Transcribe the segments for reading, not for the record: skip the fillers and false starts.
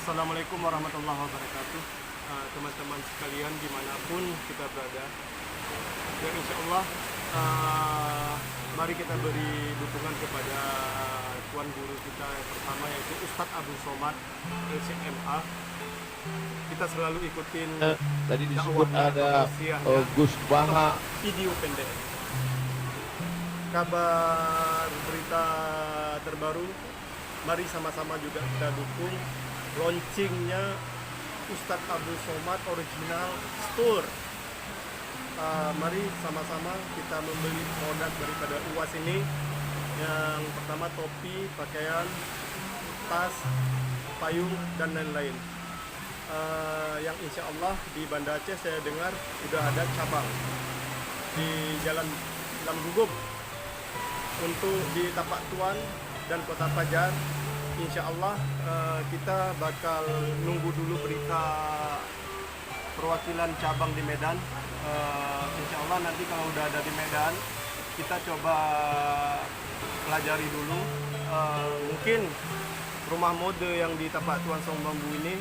Assalamualaikum warahmatullahi wabarakatuh. Teman-teman sekalian dimanapun kita berada, dan insya Allah mari kita beri dukungan kepada tuan guru kita yang pertama, yaitu Ustadz Abdul Somad LCMA. Kita selalu ikutin Tadi disebut dakwahnya, ada tausiahnya, Gus Baha. video pendek. Kabar berita terbaru, mari sama-sama juga kita dukung launchingnya Ustadz Abdul Somad Original Store. Mari sama-sama kita membeli produk daripada UAS ini. Yang pertama topi, pakaian, tas, payung, dan lain-lain. Yang insya Allah di Banda Aceh saya dengar sudah ada cabang di Jalan Lam Gugup. Untuk di Tapak Tuan dan Kota Fajar, insya Allah kita bakal nunggu dulu berita perwakilan cabang di Medan. Insya Allah nanti kalau udah ada di Medan, kita coba pelajari dulu. Mungkin rumah mode yang di Tapak Tuan Saung Bambu ini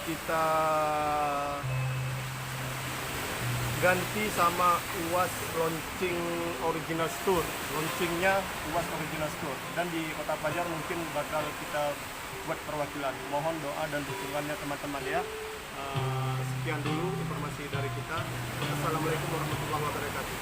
kita ganti sama UAS launching original store. Launchingnya UAS original store, dan di Kota Fajar mungkin bakal kita buat perwakilan. Mohon doa dan dukungannya teman-teman ya. Sekian dulu informasi dari kita. Assalamualaikum warahmatullahi wabarakatuh.